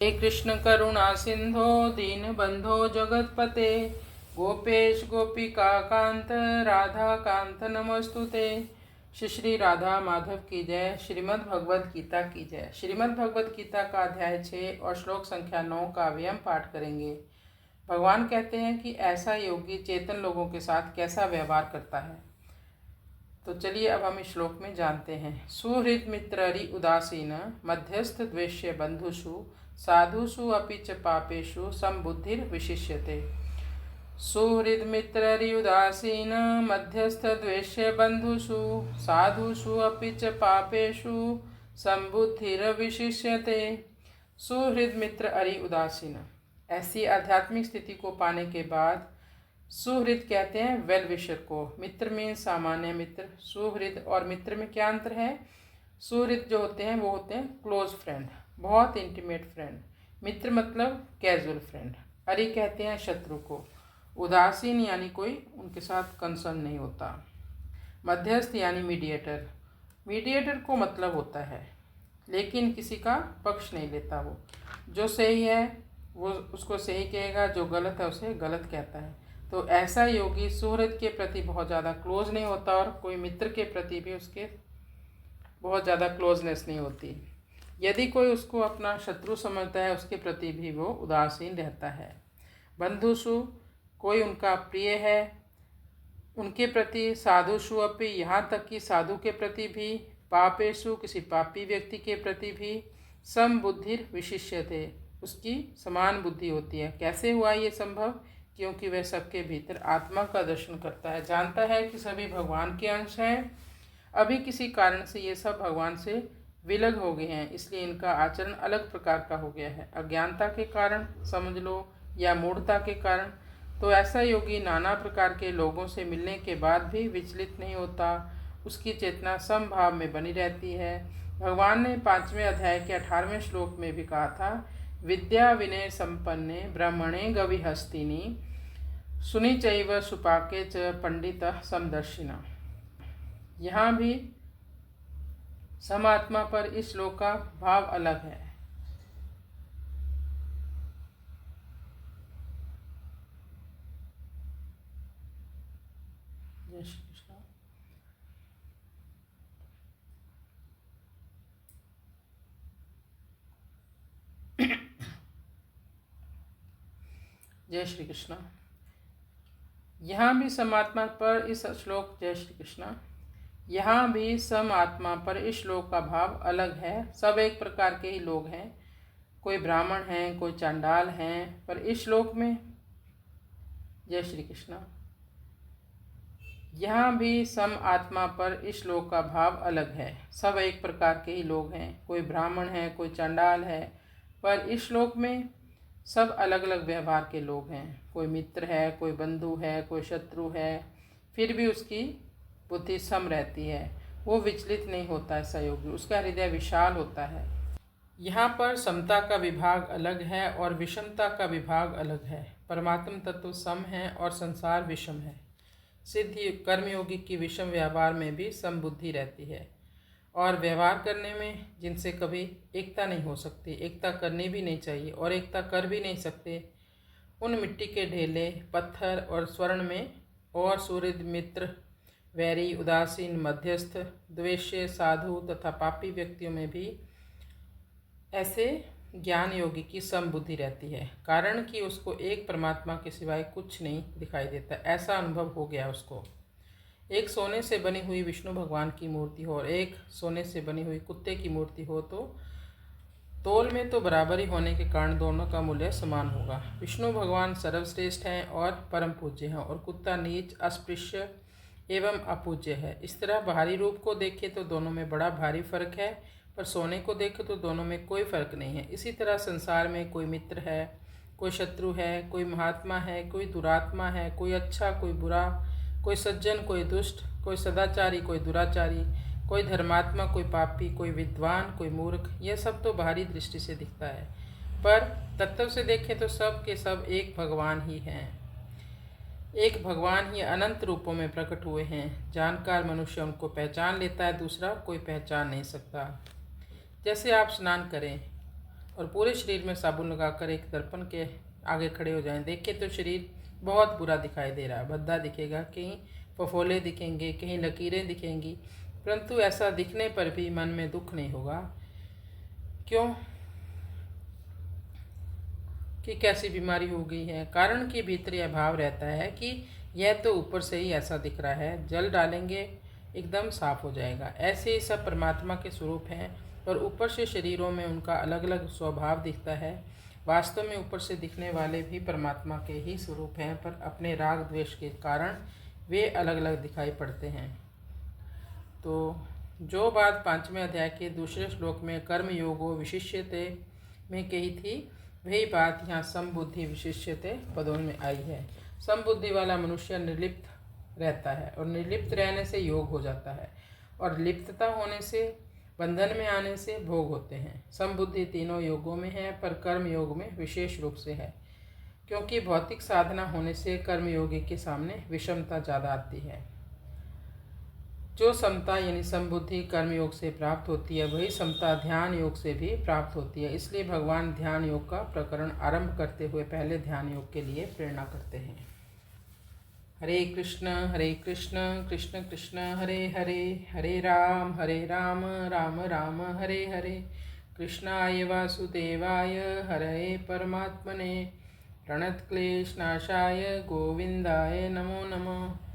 हे कृष्ण करुणा सिंधो दीन बंधो जगतपते गोपेश गोपिका कांत राधा कांत नमस्तुते। श्री श्री राधा माधव की जय। श्रीमद् भगवद गीता की जय। श्रीमद् भगवद गीता का अध्याय 6 और श्लोक संख्या 9 का अभी हम पाठ करेंगे। भगवान कहते हैं कि ऐसा योगी चेतन लोगों के साथ कैसा व्यवहार करता है। तो चलिए अब हम इस श्लोक में जानते हैं। सुहृद मित्ररि उदासीन मध्यस्थ द्वेष्य बंधुषु साधुषु अपि च पापेषु संबुद्धिर विशिष्यते। सुहृद मित्ररि उदासीन मध्यस्थ द्वेष्य बंधुषु साधुषु अपि च पापेषु संबुद्धिर विशिष्यते। सुहृद मित्र अरि उदासीन, ऐसी आध्यात्मिक स्थिति को पाने के बाद सुहृद कहते हैं वेल विशर को। मित्र में सामान्य मित्र। सुहृद और मित्र में क्या अंतर है? सुहृद जो होते हैं वो होते हैं क्लोज फ्रेंड, बहुत इंटीमेट फ्रेंड। मित्र मतलब कैजुअल फ्रेंड। अरि कहते हैं शत्रु को। उदासीन यानी कोई उनके साथ कंसर्न नहीं होता। मध्यस्थ यानी मीडिएटर। मीडिएटर को मतलब होता है लेकिन किसी का पक्ष नहीं लेता। वो जो सही है वो उसको सही कहेगा, जो गलत है उसे गलत कहता है। तो ऐसा योगी सुहृद के प्रति बहुत ज़्यादा क्लोज नहीं होता और कोई मित्र के प्रति भी उसके बहुत ज़्यादा क्लोजनेस नहीं होती। यदि कोई उसको अपना शत्रु समझता है उसके प्रति भी वो उदासीन रहता है। बंधुषु, कोई उनका प्रिय है उनके प्रति। साधुषु अपि, यहाँ तक कि साधु के प्रति भी। पापेषु, किसी पापी व्यक्ति के प्रति भी। समबुद्धिर विशिष्यते, उसकी समान बुद्धि होती है। कैसे हुआ ये संभव? क्योंकि वह सबके भीतर आत्मा का दर्शन करता है, जानता है कि सभी भगवान के अंश हैं। अभी किसी कारण से ये सब भगवान से विलग हो गए हैं, इसलिए इनका आचरण अलग प्रकार का हो गया है। अज्ञानता के कारण समझ लो या मूढ़ता के कारण। तो ऐसा योगी नाना प्रकार के लोगों से मिलने के बाद भी विचलित नहीं होता, उसकी चेतना समभाव में बनी रहती है। भगवान ने 5वें अध्याय के 18वें श्लोक में भी कहा था, विद्या विनय संपन्ने ब्रह्मणे गविहस्तिनी सुनि चैव सुपाके च पंडित समदर्शिना। यहाँ भी समात्मा पर इस श्लोक का भाव अलग है। जय श्री कृष्ण। जय श्री कृष्ण। यहाँ भी समात्मा पर इस श्लोक जय श्री कृष्ण। यहाँ भी सम आत्मा पर इस श्लोक का भाव अलग है। सब एक प्रकार के ही लोग हैं, कोई ब्राह्मण हैं, कोई चांडाल हैं, पर इस श्लोक में जय श्री कृष्ण। यहाँ भी सम आत्मा पर इस श्लोक का भाव अलग है। सब एक प्रकार के ही लोग हैं, कोई ब्राह्मण है, कोई चांडाल है, पर इस श्लोक में सब अलग अलग व्यवहार के लोग हैं। कोई मित्र है, कोई बंधु है, कोई शत्रु है, फिर भी उसकी बुद्धि सम रहती है, वो विचलित नहीं होता। ऐसा योगी, उसका हृदय विशाल होता है। यहाँ पर समता का विभाग अलग है और विषमता का विभाग अलग है। परमात्म तत्व सम है और संसार विषम है। सिद्ध कर्मयोगी की विषम व्यवहार में भी सम बुद्धि रहती है और व्यवहार करने में जिनसे कभी एकता नहीं हो सकती, एकता करनी भी नहीं चाहिए और एकता कर भी नहीं सकते, उन मिट्टी के ढेले, पत्थर और स्वर्ण में और सुहृद मित्र, वैरी, उदासीन, मध्यस्थ, द्वेष्य, साधु तथा पापी व्यक्तियों में भी ऐसे ज्ञान योगी की समबुद्धि रहती है। कारण कि उसको एक परमात्मा के सिवाय कुछ नहीं दिखाई देता, ऐसा अनुभव हो गया उसको। एक सोने से बनी हुई विष्णु भगवान की मूर्ति हो और एक सोने से बनी हुई कुत्ते की मूर्ति हो तो तोल में तो बराबरी होने के कारण दोनों का मूल्य समान होगा। विष्णु भगवान सर्वश्रेष्ठ हैं और परम पूज्य हैं और कुत्ता नीच, अस्पृश्य एवं अपूज्य है। इस तरह बाहरी रूप को देखें तो दोनों में बड़ा भारी फर्क है, पर सोने को देखें तो दोनों में कोई फर्क नहीं है। इसी तरह संसार में कोई मित्र है, कोई शत्रु है, कोई महात्मा है, कोई दुरात्मा है, कोई अच्छा, कोई बुरा, कोई सज्जन, कोई दुष्ट, कोई सदाचारी, कोई दुराचारी, कोई धर्मात्मा, कोई पापी, कोई विद्वान, कोई मूर्ख। यह सब तो बाहरी दृष्टि से दिखता है, पर तत्व से देखें तो सब के सब एक भगवान ही हैं। एक भगवान ही अनंत रूपों में प्रकट हुए हैं। जानकार मनुष्य उनको पहचान लेता है, दूसरा कोई पहचान नहीं सकता। जैसे आप स्नान करें और पूरे शरीर में साबुन लगाकर एक दर्पण के आगे खड़े हो जाएं। देखें तो शरीर बहुत बुरा दिखाई दे रहा है, भद्दा दिखेगा, कहीं फफोले दिखेंगे, कहीं लकीरें दिखेंगी, परंतु ऐसा दिखने पर भी मन में दुख नहीं होगा। क्यों? कि कैसी बीमारी हो गई है? कारण के भीतर यह भाव रहता है कि यह तो ऊपर से ही ऐसा दिख रहा है, जल डालेंगे एकदम साफ हो जाएगा। ऐसे ही सब परमात्मा के स्वरूप हैं, और ऊपर से शरीरों में उनका अलग अलग स्वभाव दिखता है। वास्तव में ऊपर से दिखने वाले भी परमात्मा के ही स्वरूप हैं, पर अपने राग द्वेष के कारण वे अलग अलग दिखाई पड़ते हैं। तो जो बात 5वें अध्याय के दूसरे श्लोक में कर्म योगो विशिष्यते में कही थी, वही बात यहाँ समबुद्धि विशिष्यते पदों में आई है। समबुद्धि वाला मनुष्य निर्लिप्त रहता है, और निर्लिप्त रहने से योग हो जाता है, और लिप्तता होने से, बंधन में आने से भोग होते हैं। समबुद्धि तीनों योगों में है, पर कर्म योग में विशेष रूप से है, क्योंकि भौतिक साधना होने से कर्मयोगी के सामने विषमता ज़्यादा आती है। जो समता यानी समबुद्धि कर्मयोग से प्राप्त होती है, वही समता ध्यान योग से भी प्राप्त होती है। इसलिए भगवान ध्यान योग का प्रकरण आरंभ करते हुए पहले ध्यान योग के लिए प्रेरणा करते हैं। हरे कृष्ण कृष्ण कृष्ण हरे हरे, हरे राम राम राम हरे हरे। कृष्णाय वासुदेवाय हरे परमात्मने प्रणतक्लेशनाशाय गोविंदाय नमो नमः।